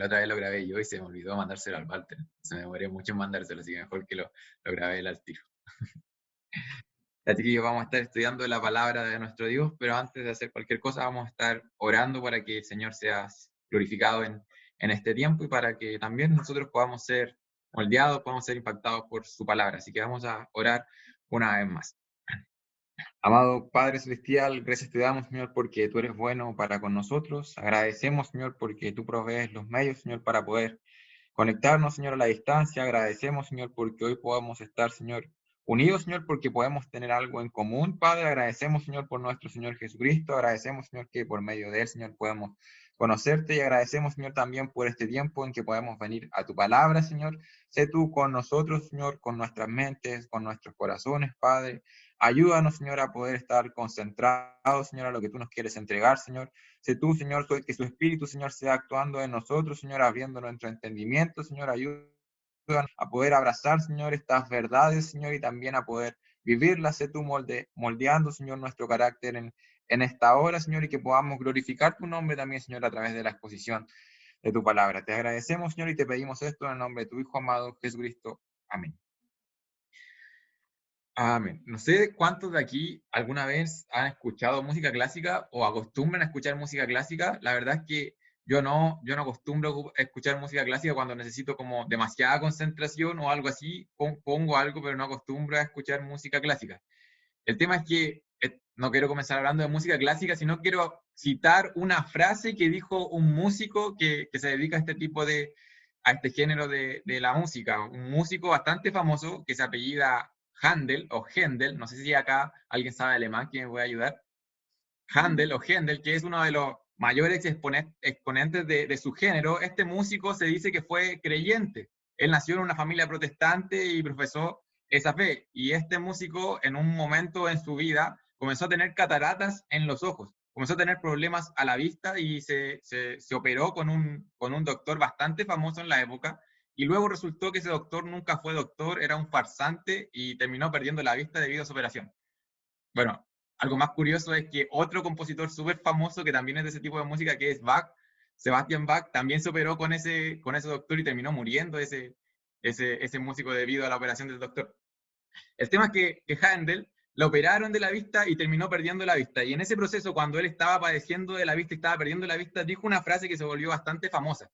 la otra vez lo grabé yo y se me olvidó mandárselo al Walter. Se me demoré mucho en mandárselo, así que mejor que lo grabé él al tiro. Así que vamos a estar estudiando la palabra de nuestro Dios, pero antes de hacer cualquier cosa vamos a estar orando para que el Señor sea glorificado en este tiempo y para que también nosotros podamos ser moldeados, podamos ser impactados por su palabra. Así que vamos a orar una vez más. Amado Padre Celestial, gracias te damos, Señor, porque tú eres bueno para con nosotros. Agradecemos, Señor, porque tú provees los medios, Señor, para poder conectarnos, Señor, a la distancia. Agradecemos, Señor, porque hoy podamos estar, Señor, unidos, Señor, porque podemos tener algo en común. Padre, agradecemos, Señor, por nuestro Señor Jesucristo. Agradecemos, Señor, que por medio de él, Señor, podemos conocerte y agradecemos, Señor, también por este tiempo en que podemos venir a tu palabra, Señor. Sé tú con nosotros, Señor, con nuestras mentes, con nuestros corazones, Padre. Ayúdanos, Señor, a poder estar concentrados, Señor, a lo que tú nos quieres entregar, Señor. Sé tú, Señor, que su Espíritu, Señor, sea actuando en nosotros, Señor, abriendo nuestro entendimiento, Señor, ayúdanos a poder abrazar, Señor, estas verdades, Señor, y también a poder vivirlas. Sé tú moldeando, Señor, nuestro carácter en esta hora, Señor, y que podamos glorificar tu nombre también, Señor, a través de la exposición de tu palabra. Te agradecemos, Señor, y te pedimos esto en el nombre de tu Hijo amado, Jesucristo. Amén. Amén. No sé cuántos de aquí alguna vez han escuchado música clásica o acostumbran a escuchar música clásica. La verdad es que yo no acostumbro a escuchar música clásica cuando necesito como demasiada concentración o algo así. Pongo algo, pero no acostumbro a escuchar música clásica. El tema es que no quiero comenzar hablando de música clásica, sino quiero citar una frase que dijo un músico que se dedica a este tipo a este género de la música. Un músico bastante famoso que se apellida Handel o Händel, no sé si acá alguien sabe alemán que me puede ayudar. Handel o Händel, que es uno de los mayores exponentes de su género. Este músico se dice que fue creyente. Él nació en una familia protestante y profesó esa fe. Y este músico, en un momento en su vida, comenzó a tener cataratas en los ojos, comenzó a tener problemas a la vista y se operó con un doctor bastante famoso en la época. Y luego resultó que ese doctor nunca fue doctor, era un farsante y terminó perdiendo la vista debido a su operación. Bueno, algo más curioso es que otro compositor súper famoso que también es de ese tipo de música, que es Bach, Sebastian Bach, también se operó con ese doctor y terminó muriendo ese músico debido a la operación del doctor. El tema es que Handel lo operaron de la vista y terminó perdiendo la vista. Y en ese proceso, cuando él estaba padeciendo de la vista y estaba perdiendo la vista, dijo una frase que se volvió bastante famosa.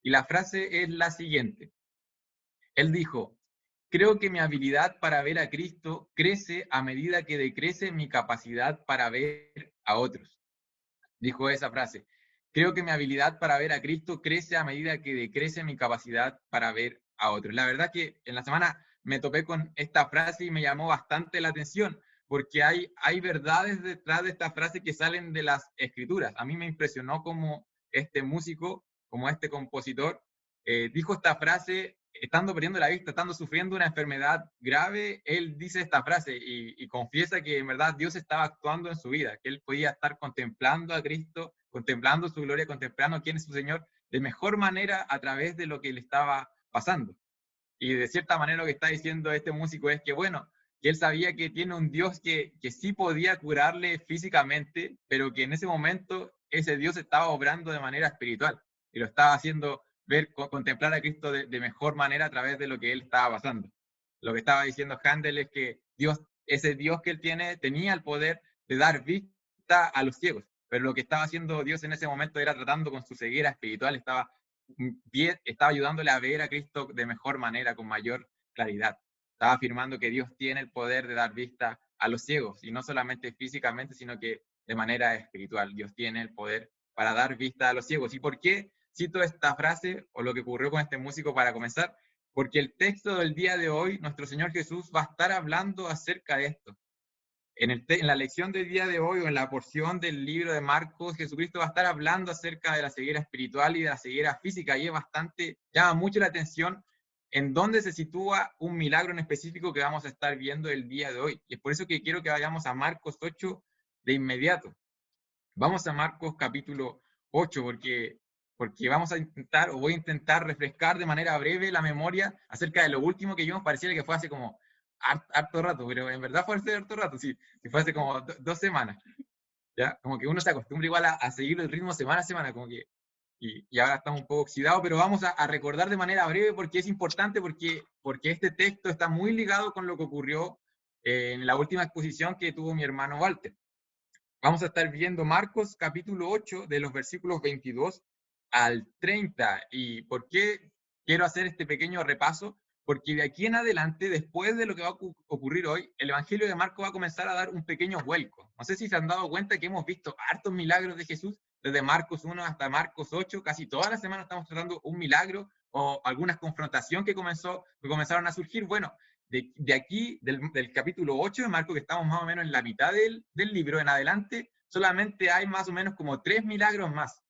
Y la frase es la siguiente. Él dijo: creo que mi habilidad para ver a Cristo crece a medida que decrece mi capacidad para ver a otros. Dijo esa frase. Creo que mi habilidad para ver a Cristo crece a medida que decrece mi capacidad para ver a otros. La verdad que en la semana me topé con esta frase y me llamó bastante la atención, porque hay verdades detrás de esta frase que salen de las escrituras. A mí me impresionó como este músico, como este compositor, dijo esta frase estando perdiendo la vista, estando sufriendo una enfermedad grave. Él dice esta frase y confiesa que en verdad Dios estaba actuando en su vida, que él podía estar contemplando a Cristo, contemplando su gloria, contemplando quién es su Señor, de mejor manera a través de lo que le estaba pasando. Y de cierta manera lo que está diciendo este músico es que, bueno, que él sabía que tiene un Dios que sí podía curarle físicamente, pero que en ese momento ese Dios estaba obrando de manera espiritual y lo estaba haciendo ver, contemplar a Cristo de mejor manera a través de lo que él estaba pasando. Lo que estaba diciendo Handel es que Dios, ese Dios que él tiene, tenía el poder de dar vista a los ciegos, pero lo que estaba haciendo Dios en ese momento era tratando con su ceguera espiritual, estaba ayudándole a ver a Cristo de mejor manera, con mayor claridad. Estaba afirmando que Dios tiene el poder de dar vista a los ciegos, y no solamente físicamente, sino que de manera espiritual. Dios tiene el poder para dar vista a los ciegos. ¿Y por qué cito esta frase o lo que ocurrió con este músico para comenzar? Porque el texto del día de hoy, nuestro Señor Jesús va a estar hablando acerca de esto. En la lección del día de hoy o en la porción del libro de Marcos, Jesucristo va a estar hablando acerca de la ceguera espiritual y de la ceguera física, y es bastante, llama mucho la atención en dónde se sitúa un milagro en específico que vamos a estar viendo el día de hoy. Y es por eso que quiero que vayamos a Marcos 8 de inmediato. Vamos a Marcos capítulo 8 porque vamos a intentar, o voy a intentar refrescar de manera breve la memoria acerca de lo último que vimos. Pareciera que fue hace como harto rato, pero en verdad fue hace harto rato, sí, fue hace como 2 semanas, ¿ya? Como que uno se acostumbra igual a seguir el ritmo semana a semana, como que y ahora estamos un poco oxidados, pero vamos a recordar de manera breve porque es importante, porque este texto está muy ligado con lo que ocurrió en la última exposición que tuvo mi hermano Walter. Vamos a estar viendo Marcos capítulo 8 de los versículos 22 al 30. ¿Y por qué quiero hacer este pequeño repaso? Porque de aquí en adelante, después de lo que va a ocurrir hoy, el Evangelio de Marcos va a comenzar a dar un pequeño vuelco. No sé si se han dado cuenta que hemos visto hartos milagros de Jesús, desde Marcos 1 hasta Marcos 8, casi toda la semana estamos tratando un milagro o alguna confrontación que comenzaron a surgir. Bueno, de aquí, del capítulo 8 de Marcos, que estamos más o menos en la mitad del libro en adelante, solamente hay más o menos como 3 milagros más.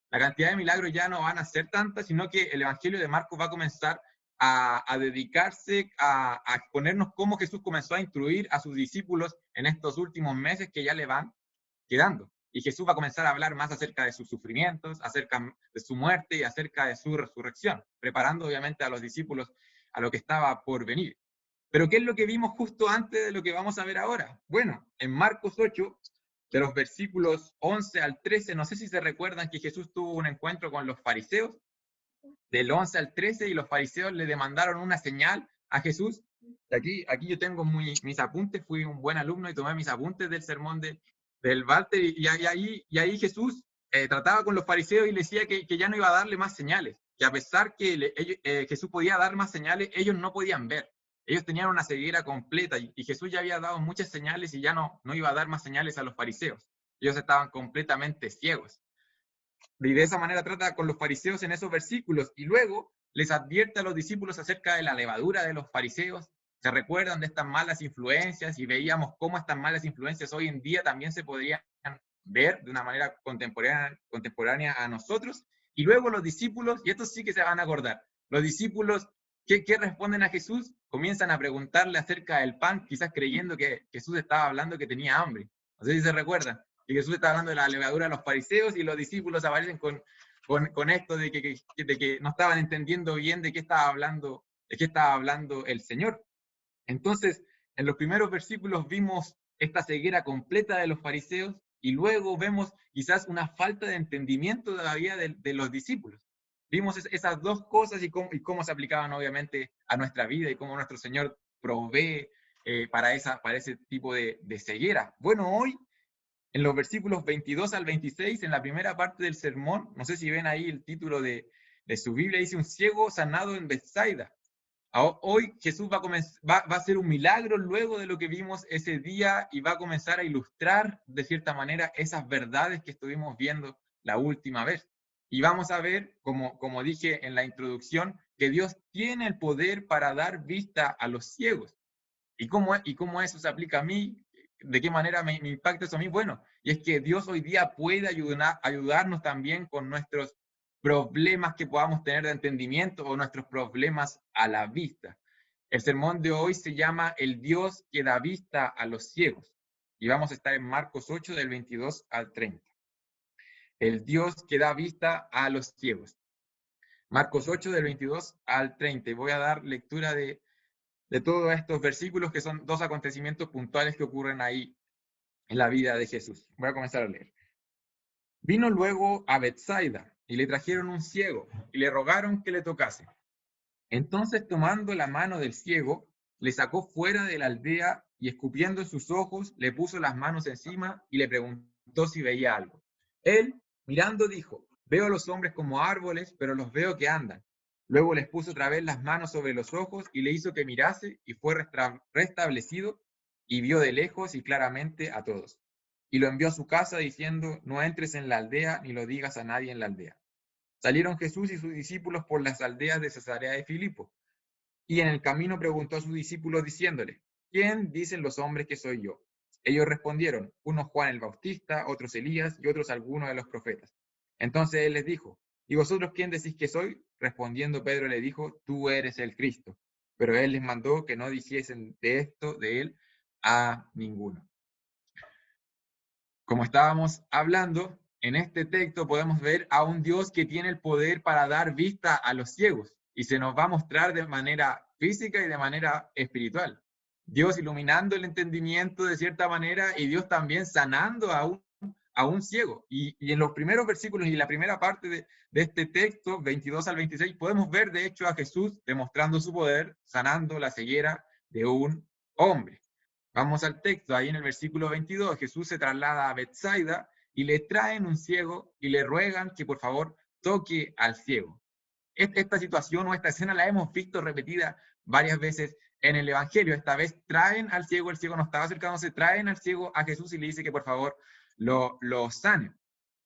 La cantidad de milagros ya no van a ser tantas, sino que el Evangelio de Marcos va a comenzar a dedicarse a exponernos cómo Jesús comenzó a instruir a sus discípulos en estos últimos meses que ya le van quedando. Y Jesús va a comenzar a hablar más acerca de sus sufrimientos, acerca de su muerte y acerca de su resurrección, preparando obviamente a los discípulos a lo que estaba por venir. Pero ¿qué es lo que vimos justo antes de lo que vamos a ver ahora? Bueno, en Marcos 8, de los versículos 11 al 13, no sé si se recuerdan que Jesús tuvo un encuentro con los fariseos, del 11 al 13, y los fariseos le demandaron una señal a Jesús. Aquí yo tengo mis apuntes, fui un buen alumno y tomé mis apuntes del sermón del Walter, y ahí Jesús trataba con los fariseos y le decía que ya no iba a darle más señales, que a pesar que Jesús podía dar más señales, ellos no podían ver. Ellos tenían una ceguera completa y Jesús ya había dado muchas señales y ya no iba a dar más señales a los fariseos. Ellos estaban completamente ciegos. Y de esa manera trata con los fariseos en esos versículos y luego les advierte a los discípulos acerca de la levadura de los fariseos. Se recuerdan de estas malas influencias y veíamos cómo estas malas influencias hoy en día también se podrían ver de una manera contemporánea a nosotros. Y luego los discípulos, y estos sí que se van a acordar, los discípulos, ¿qué responden a Jesús? Comienzan a preguntarle acerca del pan, quizás creyendo que Jesús estaba hablando que tenía hambre. No sé si se recuerdan. Y Jesús está hablando de la levadura de los fariseos y los discípulos aparecen con esto de que no estaban entendiendo bien de qué estaba hablando el Señor. Entonces, en los primeros versículos vimos esta ceguera completa de los fariseos y luego vemos quizás una falta de entendimiento todavía de los discípulos. Vimos esas dos cosas y cómo se aplicaban obviamente a nuestra vida y cómo nuestro Señor provee para ese tipo de ceguera. Bueno, hoy en los versículos 22 al 26, en la primera parte del sermón, no sé si ven ahí el título de su Biblia, dice un ciego sanado en Bethsaida. Hoy Jesús va a hacer un milagro luego de lo que vimos ese día y va a comenzar a ilustrar de cierta manera esas verdades que estuvimos viendo la última vez. Y vamos a ver, como dije en la introducción, que Dios tiene el poder para dar vista a los ciegos. ¿Y cómo eso se aplica a mí? ¿De qué manera me impacta eso a mí? Bueno, y es que Dios hoy día puede ayudarnos también con nuestros problemas que podamos tener de entendimiento o nuestros problemas a la vista. El sermón de hoy se llama El Dios que da vista a los ciegos. Y vamos a estar en Marcos 8 del 22 al 30. El Dios que da vista a los ciegos. Marcos 8 del 22 al 30. Y voy a dar lectura de todos estos versículos que son dos acontecimientos puntuales que ocurren ahí en la vida de Jesús. Voy a comenzar a leer. Vino luego a Bethsaida y le trajeron un ciego y le rogaron que le tocase. Entonces, tomando la mano del ciego, le sacó fuera de la aldea y escupiendo en sus ojos, le puso las manos encima y le preguntó si veía algo. Él, mirando, dijo: veo a los hombres como árboles, pero los veo que andan. Luego les puso otra vez las manos sobre los ojos y le hizo que mirase y fue restablecido y vio de lejos y claramente a todos. Y lo envió a su casa diciendo: no entres en la aldea ni lo digas a nadie en la aldea. Salieron Jesús y sus discípulos por las aldeas de Cesarea de Filipo. Y en el camino preguntó a sus discípulos diciéndole: ¿quién dicen los hombres que soy yo? Ellos respondieron: unos Juan el Bautista, otros Elías y otros algunos de los profetas. Entonces él les dijo: ¿y vosotros quién decís que soy? Respondiendo Pedro le dijo: tú eres el Cristo. Pero él les mandó que no dijesen de él, a ninguno. Como estábamos hablando, en este texto podemos ver a un Dios que tiene el poder para dar vista a los ciegos y se nos va a mostrar de manera física y de manera espiritual. Dios iluminando el entendimiento de cierta manera y Dios también sanando aún a un ciego. Y en los primeros versículos y la primera parte de este texto, 22 al 26, podemos ver de hecho a Jesús demostrando su poder, sanando la ceguera de un hombre. Vamos al texto, ahí en el versículo 22, Jesús se traslada a Bethsaida y le traen un ciego y le ruegan que por favor toque al ciego. Esta situación o esta escena la hemos visto repetida varias veces en el Evangelio. Esta vez traen al ciego, el ciego no estaba acercándose, traen al ciego a Jesús y le dice que por favor lo sane.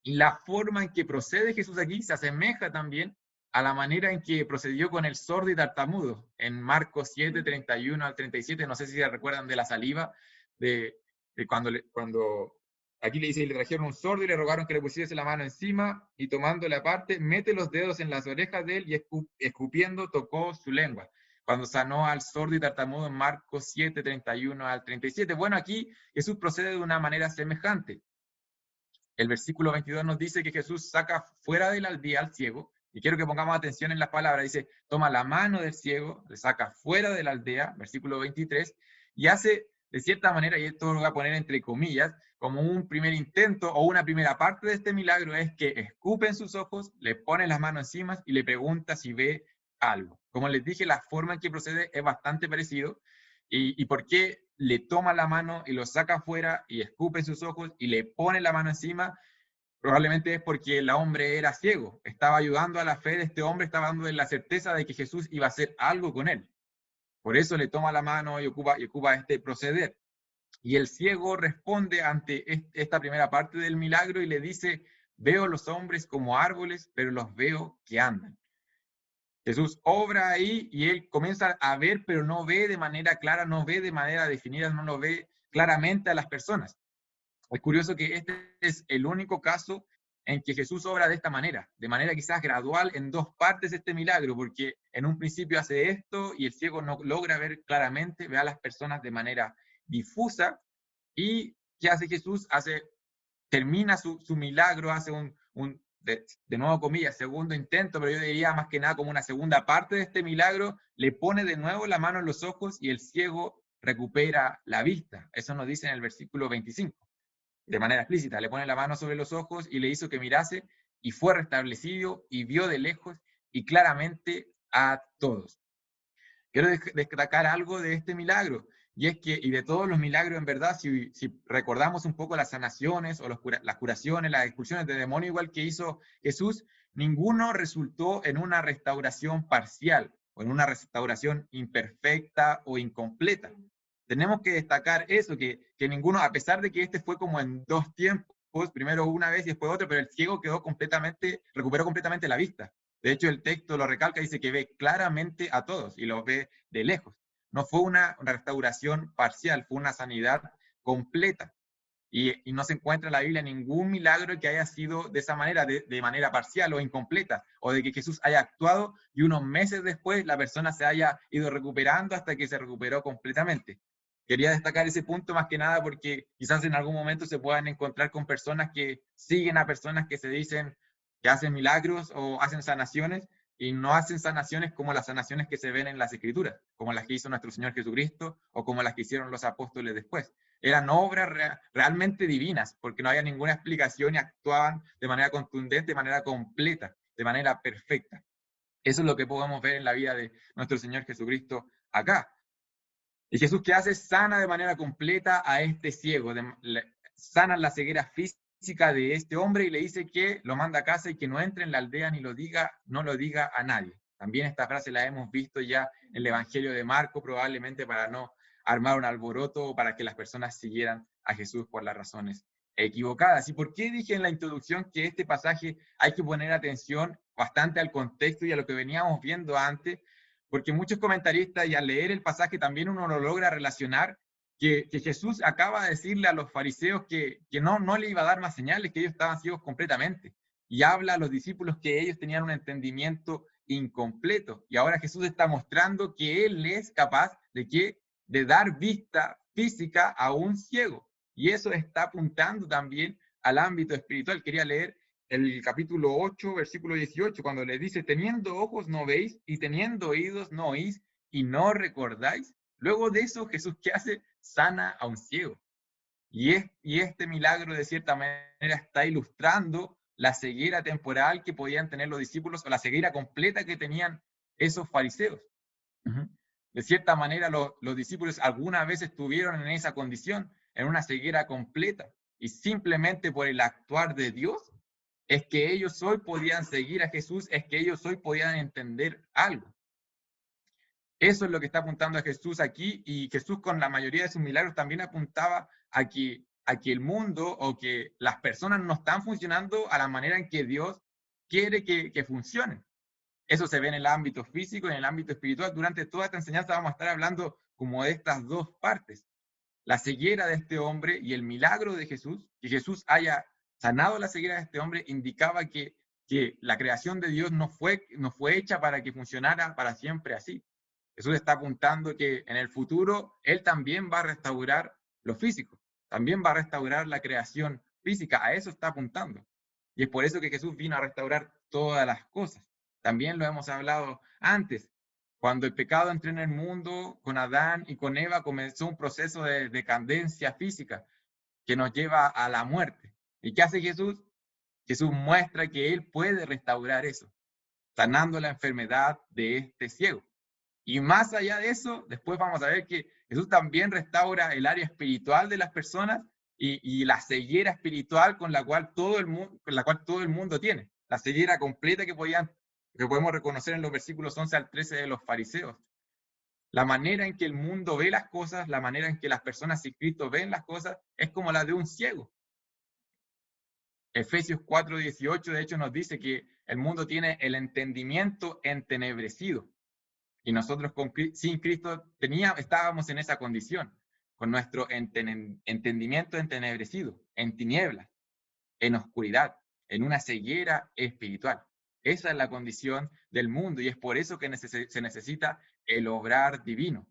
Y la forma en que procede Jesús aquí se asemeja también a la manera en que procedió con el sordo y tartamudo en Marcos 7, 31 al 37. No sé si se recuerdan de la saliva, de cuando aquí le dice, y le trajeron un sordo y le rogaron que le pusiese la mano encima y tomándole aparte, mete los dedos en las orejas de él y escupiendo tocó su lengua. Cuando sanó al sordo y tartamudo en Marcos 7, 31 al 37. Bueno, aquí Jesús procede de una manera semejante. El versículo 22 nos dice que Jesús saca fuera de la aldea al ciego, y quiero que pongamos atención en las palabras, dice, toma la mano del ciego, le saca fuera de la aldea, versículo 23, y hace de cierta manera, y esto lo voy a poner entre comillas, como un primer intento o una primera parte de este milagro es que escupe en sus ojos, le pone las manos encima y le pregunta si ve algo. Como les dije, la forma en que procede es bastante parecido. ¿Y por qué le toma la mano y lo saca afuera y escupe en sus ojos y le pone la mano encima? Probablemente es porque el hombre era ciego, estaba ayudando a la fe de este hombre, estaba dando la certeza de que Jesús iba a hacer algo con él. Por eso le toma la mano y ocupa este proceder. Y el ciego responde ante esta primera parte del milagro y le dice, veo los hombres como árboles, pero los veo que andan. Jesús obra ahí y él comienza a ver, pero no ve de manera clara, no ve de manera definida, no lo ve claramente a las personas. Es curioso que este es el único caso en que Jesús obra de manera quizás gradual en dos partes este milagro, porque en un principio hace esto y el ciego no logra ver claramente, ve a las personas de manera difusa. ¿Y qué hace Jesús? Termina su milagro, hace de nuevo comillas, segundo intento, pero yo diría más que nada como una segunda parte de este milagro, le pone de nuevo la mano en los ojos y el ciego recupera la vista. Eso nos dice en el versículo 25, de manera explícita. Le pone la mano sobre los ojos y le hizo que mirase y fue restablecido y vio de lejos y claramente a todos. Quiero destacar algo de este milagro, y es que, y de todos los milagros en verdad, si recordamos un poco las sanaciones o las curaciones, las expulsiones de demonios igual que hizo Jesús, ninguno resultó en una restauración parcial o en una restauración imperfecta o incompleta. Tenemos que destacar eso, que ninguno, a pesar de que este fue como en dos tiempos, primero una vez y después otro, pero el ciego recuperó completamente la vista. De hecho, el texto lo recalca, dice que ve claramente a todos y los ve de lejos. No fue una restauración parcial, fue una sanidad completa. Y no se encuentra en la Biblia ningún milagro que haya sido de esa manera, de manera parcial o incompleta, o de que Jesús haya actuado y unos meses después la persona se haya ido recuperando hasta que se recuperó completamente. Quería destacar ese punto más que nada porque quizás en algún momento se puedan encontrar con personas que siguen a personas que se dicen que hacen milagros o hacen sanaciones y no hacen sanaciones como las sanaciones que se ven en las Escrituras, como las que hizo nuestro Señor Jesucristo o como las que hicieron los apóstoles después. Eran obras realmente divinas, porque no había ninguna explicación y actuaban de manera contundente, de manera completa, de manera perfecta. Eso es lo que podemos ver en la vida de nuestro Señor Jesucristo acá. Y Jesús, ¿qué hace? Sana de manera completa a este ciego, sana la ceguera física de este hombre y le dice que lo manda a casa y que no entre en la aldea ni no lo diga a nadie. También esta frase la hemos visto ya en el Evangelio de Marco, probablemente para no armar un alboroto o para que las personas siguieran a Jesús por las razones equivocadas. ¿Y por qué dije en la introducción que este pasaje hay que poner atención bastante al contexto y a lo que veníamos viendo antes? Porque muchos comentaristas y al leer el pasaje también uno lo logra relacionar que Jesús acaba de decirle a los fariseos que no le iba a dar más señales, que ellos estaban ciegos completamente. Y habla a los discípulos que ellos tenían un entendimiento incompleto. Y ahora Jesús está mostrando que Él es capaz de dar vista física a un ciego. Y eso está apuntando también al ámbito espiritual. Quería leer el capítulo 8, versículo 18, cuando le dice, teniendo ojos no veis y teniendo oídos no oís y no recordáis. Luego de eso, Jesús, ¿qué hace? Sana a un ciego. Y este milagro, de cierta manera, está ilustrando la ceguera temporal que podían tener los discípulos o la ceguera completa que tenían esos fariseos. De cierta manera, los discípulos alguna vez estuvieron en esa condición, en una ceguera completa, y simplemente por el actuar de Dios es que ellos hoy podían seguir a Jesús, es que ellos hoy podían entender algo. Eso es lo que está apuntando a Jesús aquí, y Jesús con la mayoría de sus milagros también apuntaba a que el mundo o que las personas no están funcionando a la manera en que Dios quiere que funcionen. Eso se ve en el ámbito físico y en el ámbito espiritual. Durante toda esta enseñanza vamos a estar hablando como de estas dos partes. La ceguera de este hombre y el milagro de Jesús, que Jesús haya sanado la ceguera de este hombre, indicaba que la creación de Dios no fue hecha para que funcionara para siempre así. Jesús está apuntando que en el futuro Él también va a restaurar lo físico, también va a restaurar la creación física, a eso está apuntando. Y es por eso que Jesús vino a restaurar todas las cosas. También lo hemos hablado antes. Cuando el pecado entró en el mundo, con Adán y con Eva comenzó un proceso de decadencia física que nos lleva a la muerte. ¿Y qué hace Jesús? Jesús muestra que Él puede restaurar eso, sanando la enfermedad de este ciego. Y más allá de eso, después vamos a ver que Jesús también restaura el área espiritual de las personas y la ceguera espiritual con la cual todo el mundo tiene. La ceguera completa que podemos reconocer en los versículos 11 al 13 de los fariseos. La manera en que el mundo ve las cosas, la manera en que las personas sin Cristo ven las cosas, es como la de un ciego. Efesios 4:18 de hecho nos dice que el mundo tiene el entendimiento entenebrecido. Y nosotros sin Cristo estábamos en esa condición, con nuestro entendimiento entenebrecido, en tinieblas, en oscuridad, en una ceguera espiritual. Esa es la condición del mundo y es por eso que se necesita el obrar divino.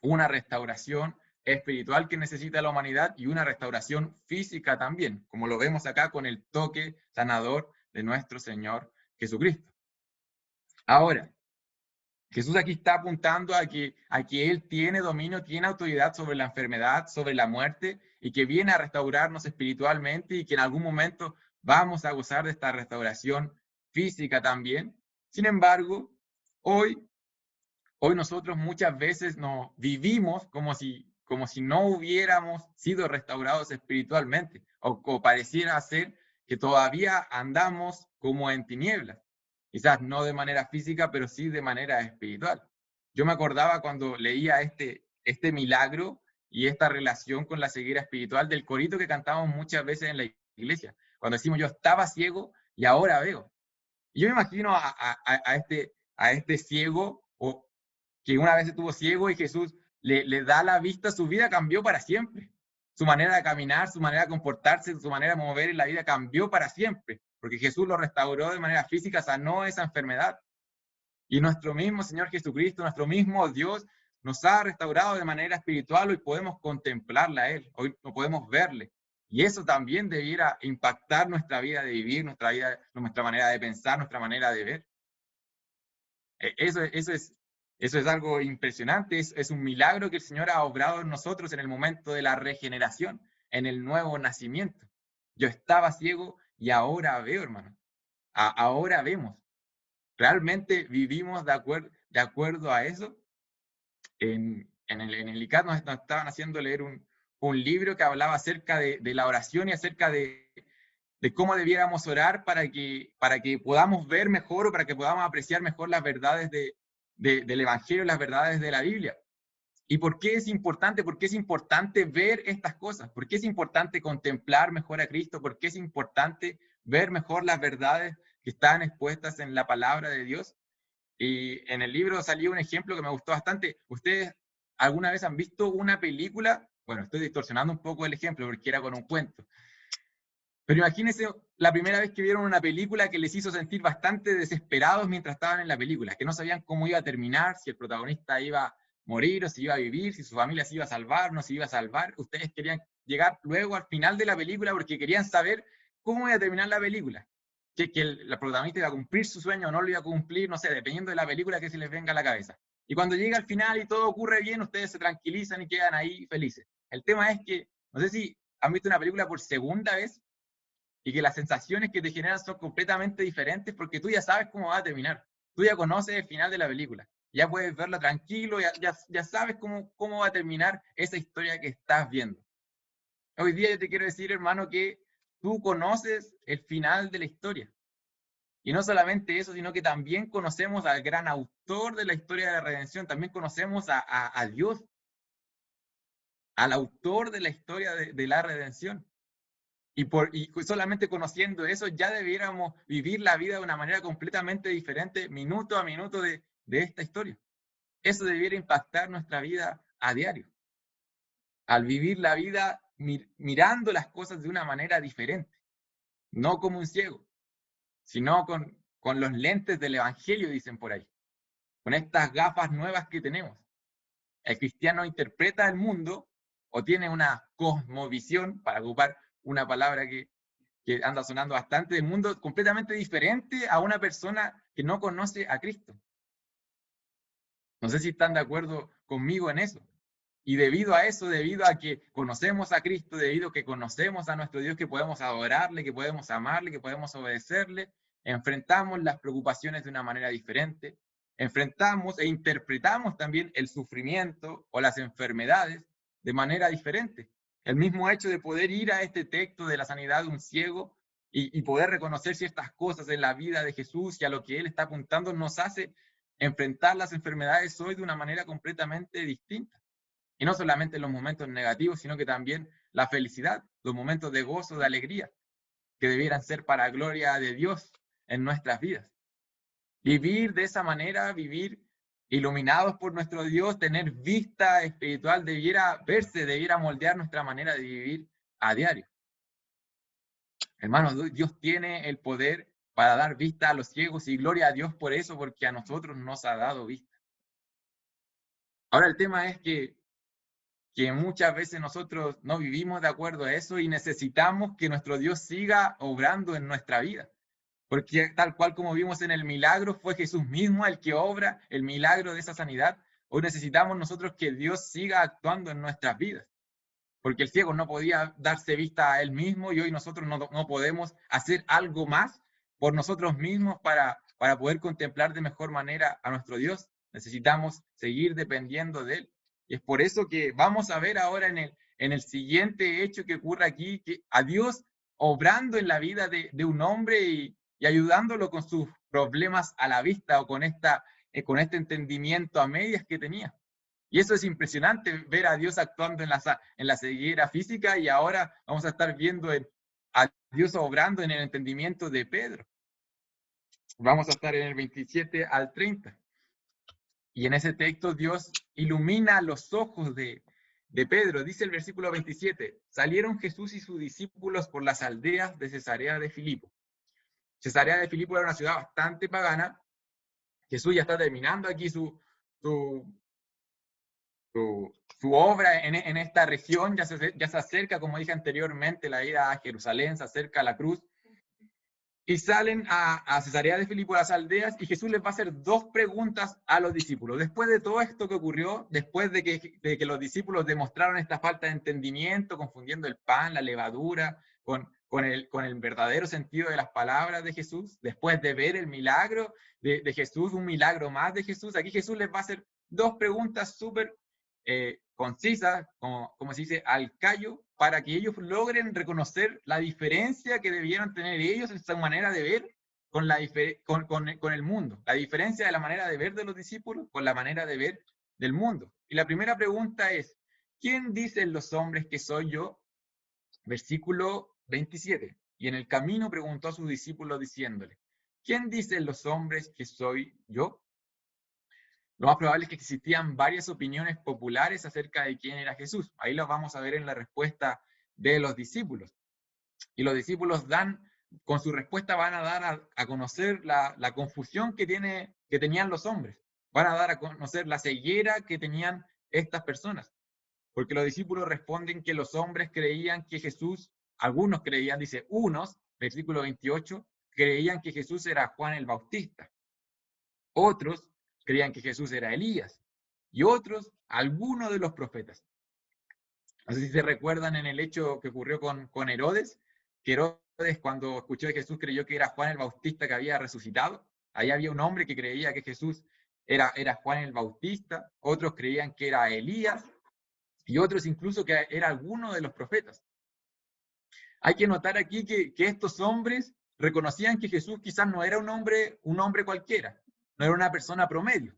Una restauración espiritual que necesita la humanidad y una restauración física también, como lo vemos acá con el toque sanador de nuestro Señor Jesucristo. Ahora, Jesús aquí está apuntando a que Él tiene dominio, tiene autoridad sobre la enfermedad, sobre la muerte, y que viene a restaurarnos espiritualmente y que en algún momento vamos a gozar de esta restauración física también. Sin embargo, hoy nosotros muchas veces nos vivimos como si no hubiéramos sido restaurados espiritualmente, o pareciera ser que todavía andamos como en tinieblas. Quizás no de manera física, pero sí de manera espiritual. Yo me acordaba cuando leía este milagro y esta relación con la ceguera espiritual del corito que cantamos muchas veces en la iglesia, cuando decimos yo estaba ciego y ahora veo. Y yo me imagino a este ciego, o que una vez estuvo ciego y Jesús le da la vista, su vida cambió para siempre. Su manera de caminar, su manera de comportarse, su manera de mover en la vida cambió para siempre, porque Jesús lo restauró de manera física, sanó esa enfermedad. Y nuestro mismo Señor Jesucristo, nuestro mismo Dios, nos ha restaurado de manera espiritual. Hoy podemos contemplarla a Él, hoy no podemos verle. Y eso también debiera impactar nuestra vida de vivir, nuestra manera de pensar, nuestra manera de ver. Eso es algo impresionante, es un milagro que el Señor ha obrado en nosotros en el momento de la regeneración, en el nuevo nacimiento. Yo estaba ciego y ahora veo, hermano. Ahora vemos. ¿Realmente vivimos de acuerdo a eso? En el ICAT nos estaban haciendo leer un libro que hablaba acerca de la oración y acerca de cómo debiéramos orar para que podamos ver mejor o para que podamos apreciar mejor las verdades del Evangelio, las verdades de la Biblia. ¿Y por qué es importante? ¿Por qué es importante ver estas cosas? ¿Por qué es importante contemplar mejor a Cristo? ¿Por qué es importante ver mejor las verdades que están expuestas en la palabra de Dios? Y en el libro salió un ejemplo que me gustó bastante. ¿Ustedes alguna vez han visto una película? Bueno, estoy distorsionando un poco el ejemplo porque era con un cuento. Pero imagínense la primera vez que vieron una película que les hizo sentir bastante desesperados mientras estaban en la película, que no sabían cómo iba a terminar, si el protagonista iba a morir o si iba a vivir, si su familia se iba a salvar o no se iba a salvar. Ustedes querían llegar luego al final de la película porque querían saber cómo iba a terminar la película. Que el protagonista iba a cumplir su sueño o no lo iba a cumplir, no sé, dependiendo de la película que se les venga a la cabeza. Y cuando llega al final y todo ocurre bien, ustedes se tranquilizan y quedan ahí felices. El tema es que No sé si han visto una película por segunda vez y que las sensaciones que te generan son completamente diferentes porque tú ya sabes cómo va a terminar. Tú ya conoces el final de la película. Ya puedes verla tranquilo, ya sabes cómo va a terminar esa historia que estás viendo. Hoy día yo te quiero decir, hermano, que tú conoces el final de la historia. Y no solamente eso, sino que también conocemos al gran autor de la historia de la redención, también conocemos a Dios, al autor de la historia de la redención. Y solamente conociendo eso ya debiéramos vivir la vida de una manera completamente diferente, minuto a minuto de esta historia. Eso debiera impactar nuestra vida a diario. Al vivir la vida mirando las cosas de una manera diferente, no como un ciego, sino con los lentes del Evangelio, dicen por ahí, con estas gafas nuevas que tenemos. El cristiano interpreta el mundo o tiene una cosmovisión, para ocupar una palabra que anda sonando bastante, del mundo completamente diferente a una persona que no conoce a Cristo. No sé si están de acuerdo conmigo en eso. Y debido a eso, debido a que conocemos a Cristo, debido a que conocemos a nuestro Dios, que podemos adorarle, que podemos amarle, que podemos obedecerle, enfrentamos las preocupaciones de una manera diferente, enfrentamos e interpretamos también el sufrimiento o las enfermedades de manera diferente. El mismo hecho de poder ir a este texto de la sanidad de un ciego y poder reconocer ciertas cosas en la vida de Jesús y a lo que Él está apuntando nos hace enfrentar las enfermedades hoy de una manera completamente distinta. Y no solamente los momentos negativos, sino que también la felicidad, los momentos de gozo, de alegría, que debieran ser para gloria de Dios en nuestras vidas. Vivir de esa manera, vivir iluminados por nuestro Dios, tener vista espiritual, debiera moldear nuestra manera de vivir a diario. Hermanos, Dios tiene el poder para dar vista a los ciegos y gloria a Dios por eso, porque a nosotros nos ha dado vista. Ahora el tema es que muchas veces nosotros no vivimos de acuerdo a eso y necesitamos que nuestro Dios siga obrando en nuestra vida. Porque tal cual como vimos en el milagro, fue Jesús mismo el que obra el milagro de esa sanidad. Hoy necesitamos nosotros que Dios siga actuando en nuestras vidas. Porque el ciego no podía darse vista a él mismo y hoy nosotros no podemos hacer algo más por nosotros mismos para poder contemplar de mejor manera a nuestro Dios. Necesitamos seguir dependiendo de Él. Y es por eso que vamos a ver ahora en el siguiente hecho que ocurre aquí, que a Dios obrando en la vida de un hombre y ayudándolo con sus problemas a la vista o con este entendimiento a medias que tenía. Y eso es impresionante, ver a Dios actuando en la ceguera física, y ahora vamos a estar viendo a Dios obrando en el entendimiento de Pedro. Vamos a estar en el 27 al 30. Y en ese texto Dios ilumina los ojos de Pedro. Dice el versículo 27, salieron Jesús y sus discípulos por las aldeas de Cesarea de Filipo. Cesarea de Filipo era una ciudad bastante pagana. Jesús ya está terminando aquí su obra en esta región, ya se acerca, como dije anteriormente, la ida a Jerusalén, se acerca a la cruz, y salen a Cesarea de Filipo, las aldeas, y Jesús les va a hacer dos preguntas a los discípulos. Después de todo esto que ocurrió, después de que los discípulos demostraron esta falta de entendimiento, confundiendo el pan, la levadura, con el verdadero sentido de las palabras de Jesús, después de ver el milagro de Jesús, un milagro más de Jesús, aquí Jesús les va a hacer dos preguntas súper concisas, como se dice, al callo, para que ellos logren reconocer la diferencia que debieron tener ellos en su manera de ver con el mundo, la diferencia de la manera de ver de los discípulos con la manera de ver del mundo. Y la primera pregunta es, ¿quién dicen los hombres que soy yo? Versículo 27. Y en el camino preguntó a sus discípulos diciéndole, ¿quién dicen los hombres que soy yo? Lo más probable es que existían varias opiniones populares acerca de quién era Jesús. Ahí lo vamos a ver en la respuesta de los discípulos. Y los discípulos con su respuesta van a dar a conocer la confusión que tenían los hombres. Van a dar a conocer la ceguera que tenían estas personas. Porque los discípulos responden que los hombres creían que Jesús, algunos creían, dice unos, versículo 28, creían que Jesús era Juan el Bautista. Otros creían que Jesús era Elías, y otros, algunos de los profetas. No sé si se recuerdan en el hecho que ocurrió con Herodes, que Herodes cuando escuchó de Jesús creyó que era Juan el Bautista que había resucitado. Ahí había un hombre que creía que Jesús era Juan el Bautista, otros creían que era Elías y otros incluso que era alguno de los profetas. Hay que notar aquí que estos hombres reconocían que Jesús quizás no era un hombre cualquiera, no era una persona promedio.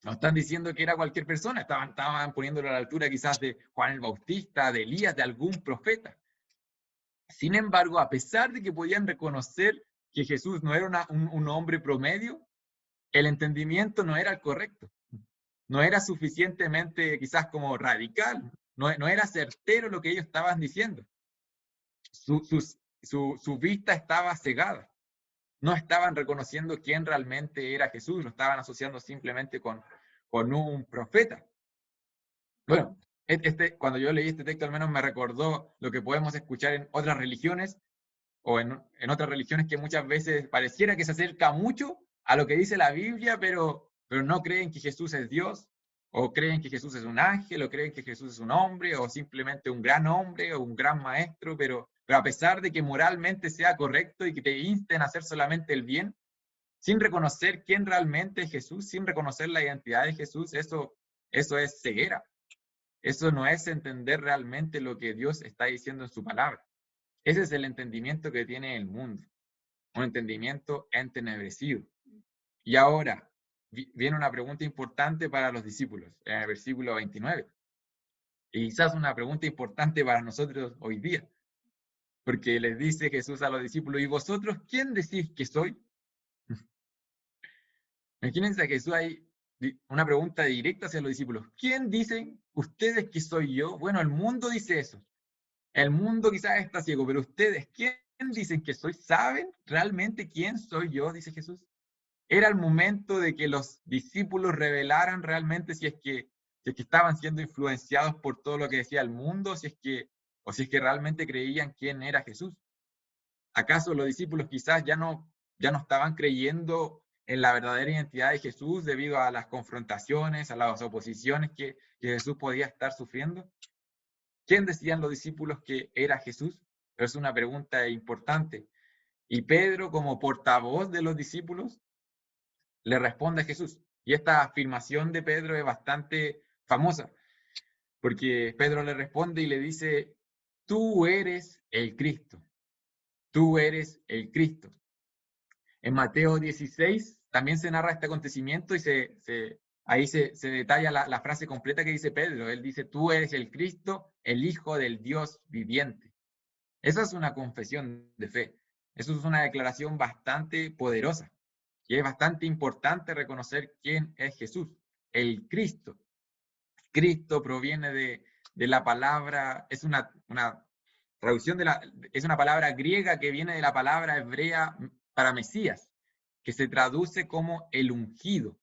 No están diciendo que era cualquier persona, estaban poniéndolo a la altura quizás de Juan el Bautista, de Elías, de algún profeta. Sin embargo, a pesar de que podían reconocer que Jesús no era un hombre promedio, el entendimiento no era el correcto. No era suficientemente quizás como radical, no era certero lo que ellos estaban diciendo. Su vista estaba cegada. No estaban reconociendo quién realmente era Jesús, lo estaban asociando simplemente con un profeta. Bueno, cuando yo leí este texto al menos me recordó lo que podemos escuchar en otras religiones o en otras religiones que muchas veces pareciera que se acerca mucho a lo que dice la Biblia, pero no creen que Jesús es Dios, o creen que Jesús es un ángel, o creen que Jesús es un hombre, o simplemente un gran hombre, o un gran maestro, pero a pesar de que moralmente sea correcto y que te insten a hacer solamente el bien, sin reconocer quién realmente es Jesús, sin reconocer la identidad de Jesús, eso es ceguera. Eso no es entender realmente lo que Dios está diciendo en su palabra. Ese es el entendimiento que tiene el mundo, un entendimiento entenebrecido. Y ahora viene una pregunta importante para los discípulos, en el versículo 29. Y quizás una pregunta importante para nosotros hoy día, porque les dice Jesús a los discípulos, ¿y vosotros quién decís que soy? Imagínense a Jesús ahí, una pregunta directa hacia los discípulos. ¿Quién dicen ustedes que soy yo? Bueno, el mundo dice eso. El mundo quizás está ciego, pero ustedes, ¿quién dicen que soy? ¿Saben realmente quién soy yo? Dice Jesús. Era el momento de que los discípulos revelaran realmente si es que estaban siendo influenciados por todo lo que decía el mundo, o si es que realmente creían quién era Jesús. ¿Acaso los discípulos quizás ya no estaban creyendo en la verdadera identidad de Jesús debido a las confrontaciones, a las oposiciones que Jesús podía estar sufriendo? ¿Quién decían los discípulos que era Jesús? Pero es una pregunta importante. Y Pedro, como portavoz de los discípulos, le responde a Jesús. Y esta afirmación de Pedro es bastante famosa, porque Pedro le responde y le dice, tú eres el Cristo, tú eres el Cristo. En Mateo 16 también se narra este acontecimiento y ahí se detalla la frase completa que dice Pedro. Él dice, tú eres el Cristo, el Hijo del Dios viviente. Esa es una confesión de fe. Eso es una declaración bastante poderosa. Y es bastante importante reconocer quién es Jesús, el Cristo. Cristo proviene de la palabra, es una traducción es una palabra griega que viene de la palabra hebrea para Mesías, que se traduce como el ungido.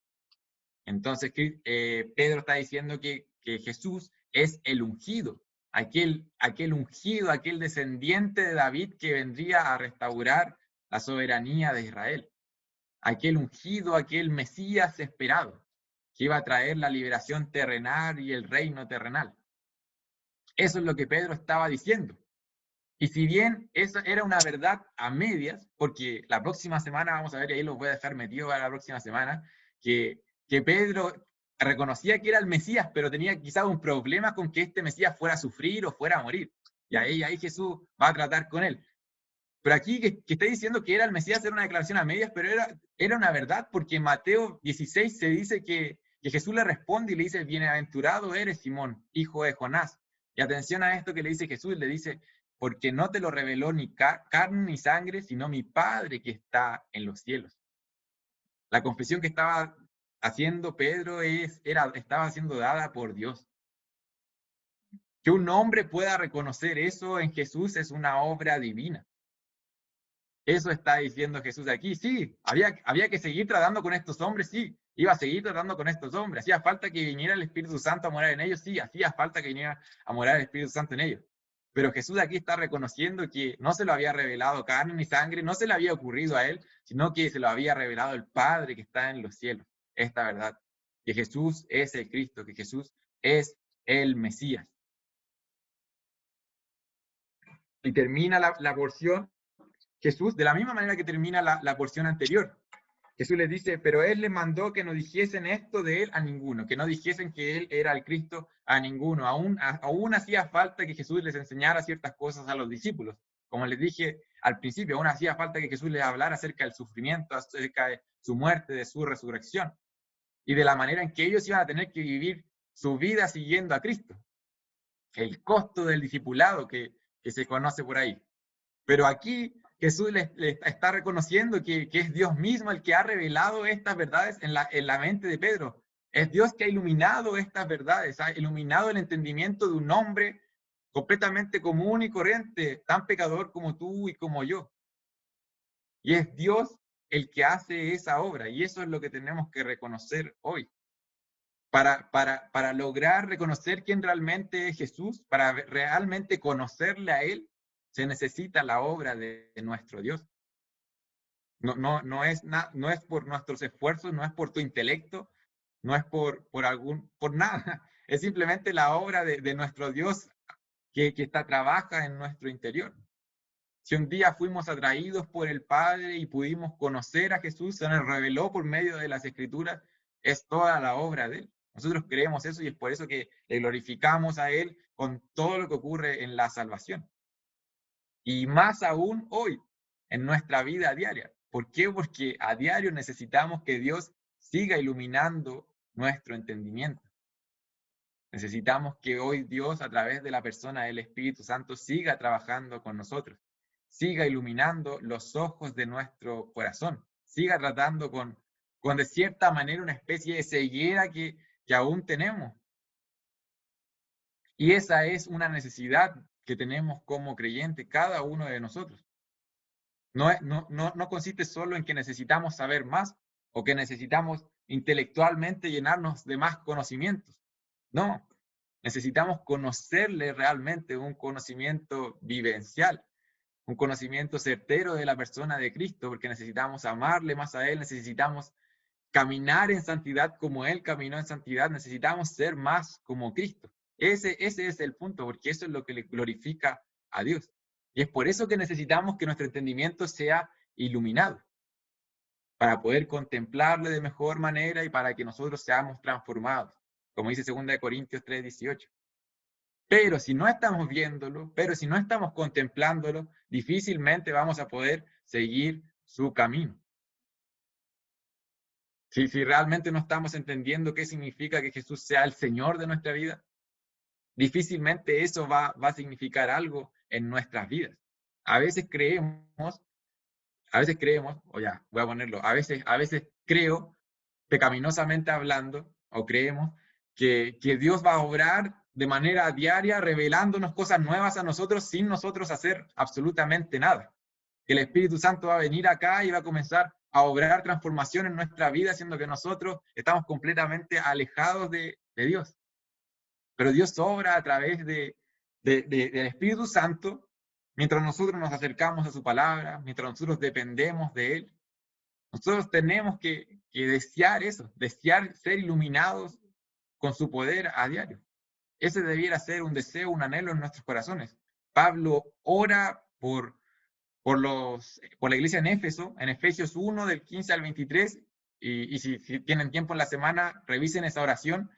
Entonces, Pedro está diciendo que Jesús es el ungido, aquel ungido, aquel descendiente de David que vendría a restaurar la soberanía de Israel, aquel ungido, aquel Mesías esperado, que iba a traer la liberación terrenal y el reino terrenal. Eso es lo que Pedro estaba diciendo. Y si bien eso era una verdad a medias, porque la próxima semana vamos a ver, y ahí lo voy a dejar metido para la próxima semana, que Pedro reconocía que era el Mesías, pero tenía quizás un problema con que este Mesías fuera a sufrir o fuera a morir. Y ahí Jesús va a tratar con él. Pero aquí que está diciendo que era el Mesías era una declaración a medias, pero era una verdad, porque en Mateo 16 se dice que Jesús le responde y le dice, bienaventurado eres Simón, hijo de Jonás. Y atención a esto que le dice Jesús, le dice, porque no te lo reveló ni carne ni sangre, sino mi Padre que está en los cielos. La confesión que estaba haciendo Pedro estaba siendo dada por Dios. Que un hombre pueda reconocer eso en Jesús es una obra divina. Eso está diciendo Jesús aquí. Sí, había que seguir tratando con estos hombres, sí. Iba a seguir tratando con estos hombres. Hacía falta que viniera el Espíritu Santo a morar en ellos, sí. Hacía falta que viniera a morar el Espíritu Santo en ellos. Pero Jesús aquí está reconociendo que no se lo había revelado carne ni sangre, no se le había ocurrido a él, sino que se lo había revelado el Padre que está en los cielos. Esta verdad, que Jesús es el Cristo, que Jesús es el Mesías. Y termina la porción Jesús de la misma manera que termina la porción anterior. Jesús les dice, pero Él les mandó que no dijesen esto de Él a ninguno, que no dijesen que Él era el Cristo a ninguno. Aún hacía falta que Jesús les enseñara ciertas cosas a los discípulos. Como les dije al principio, aún hacía falta que Jesús les hablara acerca del sufrimiento, acerca de su muerte, de su resurrección, y de la manera en que ellos iban a tener que vivir su vida siguiendo a Cristo. El costo del discipulado que se conoce por ahí. Pero aquí Jesús le está reconociendo que es Dios mismo el que ha revelado estas verdades en la mente de Pedro. Es Dios que ha iluminado estas verdades, ha iluminado el entendimiento de un hombre completamente común y corriente, tan pecador como tú y como yo. Y es Dios el que hace esa obra, y eso es lo que tenemos que reconocer hoy. Para lograr reconocer quién realmente es Jesús, para realmente conocerle a Él, se necesita la obra de nuestro Dios. No es por nuestros esfuerzos, no es por tu intelecto, no es por nada. Es simplemente la obra de nuestro Dios que trabaja en nuestro interior. Si un día fuimos atraídos por el Padre y pudimos conocer a Jesús, se nos reveló por medio de las Escrituras, es toda la obra de Él. Nosotros creemos eso y es por eso que le glorificamos a Él con todo lo que ocurre en la salvación. Y más aún hoy, en nuestra vida diaria. ¿Por qué? Porque a diario necesitamos que Dios siga iluminando nuestro entendimiento. Necesitamos que hoy Dios, a través de la persona del Espíritu Santo, siga trabajando con nosotros, siga iluminando los ojos de nuestro corazón, siga tratando con de cierta manera una especie de ceguera que aún tenemos. Y esa es una necesidad que tenemos como creyentes, cada uno de nosotros. No consiste solo en que necesitamos saber más o que necesitamos intelectualmente llenarnos de más conocimientos. No, necesitamos conocerle realmente, un conocimiento vivencial, un conocimiento certero de la persona de Cristo, porque necesitamos amarle más a Él, necesitamos caminar en santidad como Él caminó en santidad, necesitamos ser más como Cristo. Ese es el punto, porque eso es lo que le glorifica a Dios. Y es por eso que necesitamos que nuestro entendimiento sea iluminado, para poder contemplarle de mejor manera y para que nosotros seamos transformados, como dice 2 Corintios 3:18. Pero si no estamos viéndolo, pero si no estamos contemplándolo, difícilmente vamos a poder seguir su camino. Si realmente no estamos entendiendo qué significa que Jesús sea el Señor de nuestra vida, difícilmente eso va a significar algo en nuestras vidas. A veces creemos, o ya, voy a ponerlo, a veces creo, pecaminosamente hablando, o creemos, que Dios va a obrar de manera diaria, revelándonos cosas nuevas a nosotros sin nosotros hacer absolutamente nada. Que el Espíritu Santo va a venir acá y va a comenzar a obrar transformación en nuestra vida, siendo que nosotros estamos completamente alejados de Dios. Pero Dios obra a través del Espíritu Santo, mientras nosotros nos acercamos a su palabra, mientras nosotros dependemos de Él. Nosotros tenemos que desear eso, desear ser iluminados con su poder a diario. Ese debiera ser un deseo, un anhelo en nuestros corazones. Pablo ora por la iglesia en Éfeso, en Efesios 1, del 15 al 23, y si tienen tiempo en la semana, revisen esa oración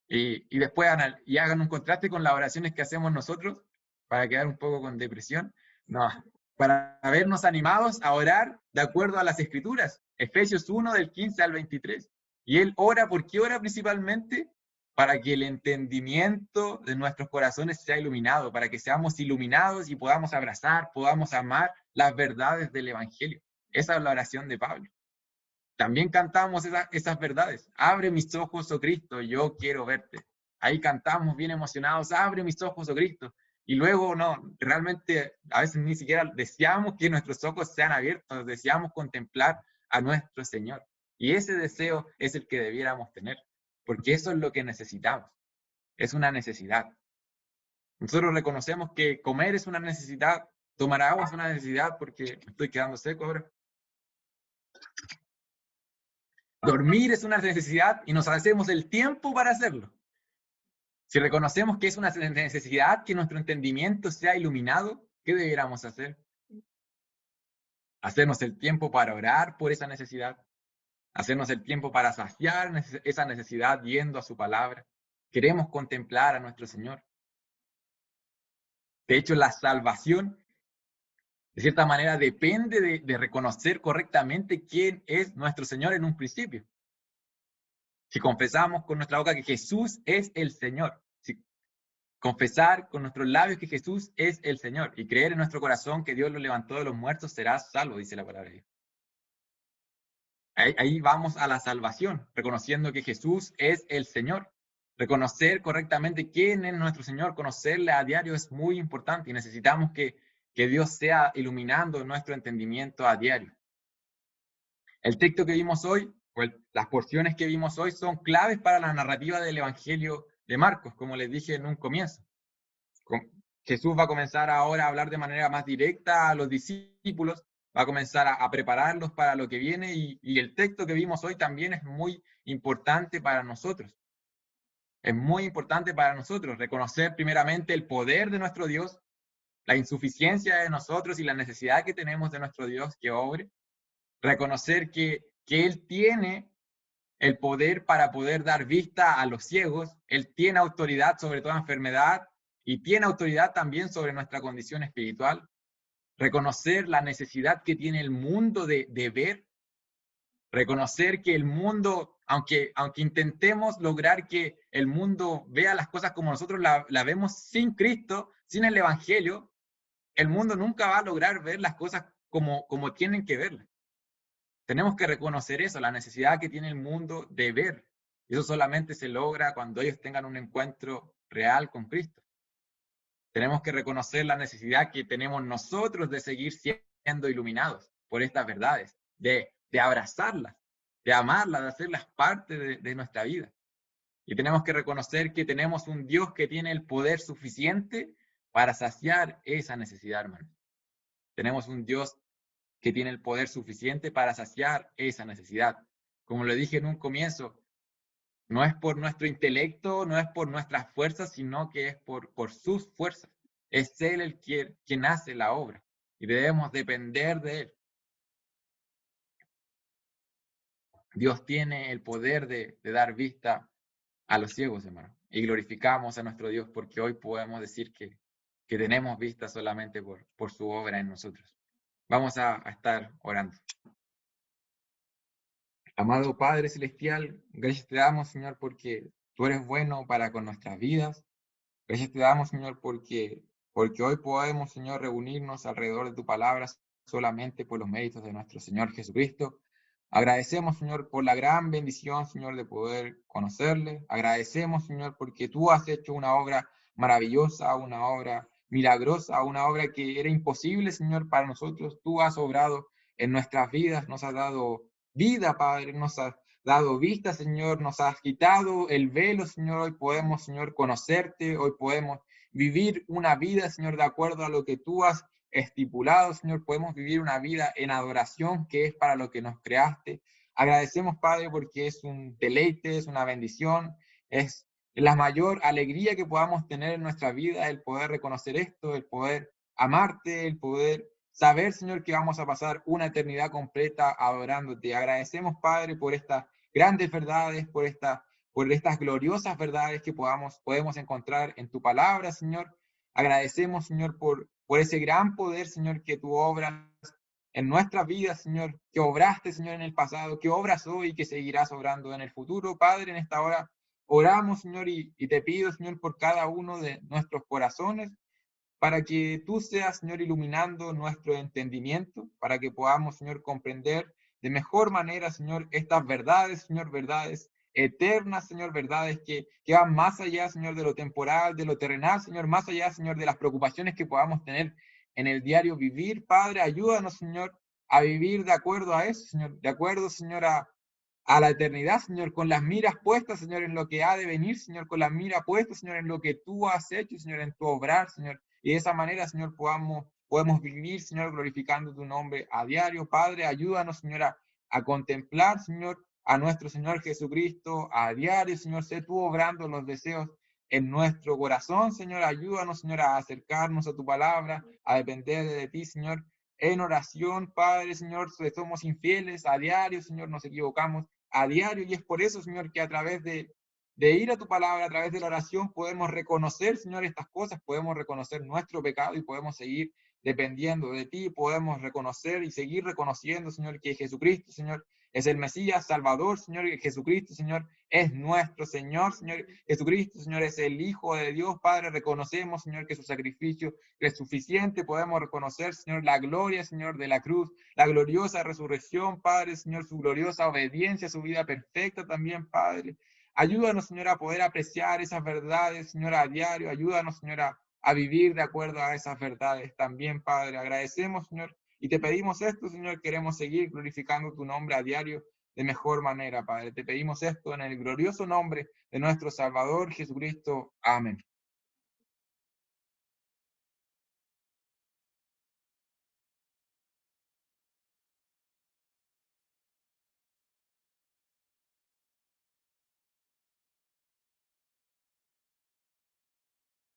y después hagan un contraste con las oraciones que hacemos nosotros para quedar un poco con depresión. No, para vernos animados a orar de acuerdo a las Escrituras. Efesios 1, del 15 al 23. Y él ora, ¿por qué ora principalmente? Para que el entendimiento de nuestros corazones sea iluminado, para que seamos iluminados y podamos abrazar, podamos amar las verdades del Evangelio. Esa es la oración de Pablo. También cantamos esas verdades. Abre mis ojos, oh Cristo, yo quiero verte. Ahí cantamos bien emocionados, abre mis ojos, oh Cristo. Y luego, no, realmente a veces ni siquiera deseamos que nuestros ojos sean abiertos, deseamos contemplar a nuestro Señor. Y ese deseo es el que debiéramos tener, porque eso es lo que necesitamos. Es una necesidad. Nosotros reconocemos que comer es una necesidad, tomar agua es una necesidad, porque me estoy quedando seco ahora. Dormir es una necesidad y nos hacemos el tiempo para hacerlo. Si reconocemos que es una necesidad que nuestro entendimiento sea iluminado, ¿qué debiéramos hacer? Hacernos el tiempo para orar por esa necesidad, hacernos el tiempo para saciar esa necesidad yendo a su palabra. Queremos contemplar a nuestro Señor. De hecho, la salvación, de cierta manera, depende de reconocer correctamente quién es nuestro Señor en un principio. Si confesamos con nuestra boca que Jesús es el Señor, si confesar con nuestros labios que Jesús es el Señor y creer en nuestro corazón que Dios lo levantó de los muertos, serás salvo, dice la palabra de Dios. Ahí vamos a la salvación, reconociendo que Jesús es el Señor. Reconocer correctamente quién es nuestro Señor, conocerle a diario es muy importante y necesitamos que Dios sea iluminando nuestro entendimiento a diario. El texto que vimos hoy, o las porciones que vimos hoy, son claves para la narrativa del Evangelio de Marcos, como les dije en un comienzo. Jesús va a comenzar ahora a hablar de manera más directa a los discípulos, va a comenzar a prepararlos para lo que viene y el texto que vimos hoy también es muy importante para nosotros. Es muy importante para nosotros reconocer primeramente el poder de nuestro Dios, la insuficiencia de nosotros y la necesidad que tenemos de nuestro Dios que obre. Reconocer que Él tiene el poder para poder dar vista a los ciegos. Él tiene autoridad sobre toda enfermedad y tiene autoridad también sobre nuestra condición espiritual. Reconocer la necesidad que tiene el mundo de ver. Reconocer que el mundo, aunque intentemos lograr que el mundo vea las cosas como nosotros la vemos sin Cristo, sin el Evangelio, el mundo nunca va a lograr ver las cosas como tienen que verlas. Tenemos que reconocer eso, la necesidad que tiene el mundo de ver. Y eso solamente se logra cuando ellos tengan un encuentro real con Cristo. Tenemos que reconocer la necesidad que tenemos nosotros de seguir siendo iluminados por estas verdades, de abrazarlas, de amarlas, de hacerlas parte de nuestra vida. Y tenemos que reconocer que tenemos un Dios que tiene el poder suficiente para saciar esa necesidad, hermano. Tenemos un Dios que tiene el poder suficiente para saciar esa necesidad. Como lo dije en un comienzo, no es por nuestro intelecto, no es por nuestras fuerzas, sino que es por sus fuerzas. Es Él el quien hace la obra y debemos depender de Él. Dios tiene el poder de dar vista a los ciegos, hermano. Y glorificamos a nuestro Dios porque hoy podemos decir que tenemos vista solamente por su obra en nosotros. Vamos a estar orando. Amado Padre Celestial, gracias te damos, Señor, porque tú eres bueno para con nuestras vidas. Gracias te damos, Señor, porque hoy podemos, Señor, reunirnos alrededor de tu palabra solamente por los méritos de nuestro Señor Jesucristo. Agradecemos, Señor, por la gran bendición, Señor, de poder conocerle. Agradecemos, Señor, porque tú has hecho una obra maravillosa, una obra milagrosa, una obra que era imposible, Señor, para nosotros. Tú has obrado en nuestras vidas, nos has dado vida, Padre, nos has dado vista, Señor, nos has quitado el velo, Señor. Hoy podemos, Señor, conocerte, hoy podemos vivir una vida, Señor, de acuerdo a lo que tú has estipulado, Señor. Podemos vivir una vida en adoración, que es para lo que nos creaste. Agradecemos, Padre, porque es un deleite, es una bendición, es la mayor alegría que podamos tener en nuestra vida, el poder reconocer esto, el poder amarte, el poder saber, Señor, que vamos a pasar una eternidad completa adorándote. Agradecemos, Padre, por estas grandes verdades, por estas gloriosas verdades que podemos encontrar en tu palabra, Señor. Agradecemos, Señor, por ese gran poder, Señor, que tú obras en nuestras vidas, Señor, que obraste, Señor, en el pasado, que obras hoy y que seguirás obrando en el futuro. Padre, en esta hora oramos, Señor, y te pido, Señor, por cada uno de nuestros corazones, para que tú seas, Señor, iluminando nuestro entendimiento, para que podamos, Señor, comprender de mejor manera, Señor, estas verdades, Señor, verdades eternas, Señor, verdades que van más allá, Señor, de lo temporal, de lo terrenal, Señor, más allá, Señor, de las preocupaciones que podamos tener en el diario vivir. Padre, ayúdanos, Señor, a vivir de acuerdo a eso, Señor, de acuerdo, Señor, a la eternidad, Señor, con las miras puestas, Señor, en lo que ha de venir, Señor, con las miras puestas, Señor, en lo que tú has hecho, Señor, en tu obrar, Señor. Y de esa manera, Señor, podemos vivir, Señor, glorificando tu nombre a diario. Padre, ayúdanos, Señor, a contemplar, Señor, a nuestro Señor Jesucristo a diario, Señor. Sé tú obrando los deseos en nuestro corazón, Señor. Ayúdanos, Señor, a acercarnos a tu palabra, a depender de ti, Señor. En oración, Padre, Señor, somos infieles a diario, Señor, nos equivocamos a diario y es por eso, Señor, que a través de ir a tu palabra, a través de la oración, podemos reconocer, Señor, estas cosas, podemos reconocer nuestro pecado y podemos seguir dependiendo de ti, podemos reconocer y seguir reconociendo, Señor, que Jesucristo, Señor, es el Mesías Salvador, Señor, que Jesucristo, Señor, es nuestro Señor, Señor, Jesucristo, Señor, es el Hijo de Dios, Padre, reconocemos, Señor, que su sacrificio es suficiente, podemos reconocer, Señor, la gloria, Señor, de la cruz, la gloriosa resurrección, Padre, Señor, su gloriosa obediencia, su vida perfecta también, Padre. Ayúdanos, Señor, a poder apreciar esas verdades, Señor, a diario. Ayúdanos, Señor, a vivir de acuerdo a esas verdades también, Padre. Agradecemos, Señor, y te pedimos esto, Señor. Queremos seguir glorificando tu nombre a diario de mejor manera, Padre. Te pedimos esto en el glorioso nombre de nuestro Salvador Jesucristo. Amén.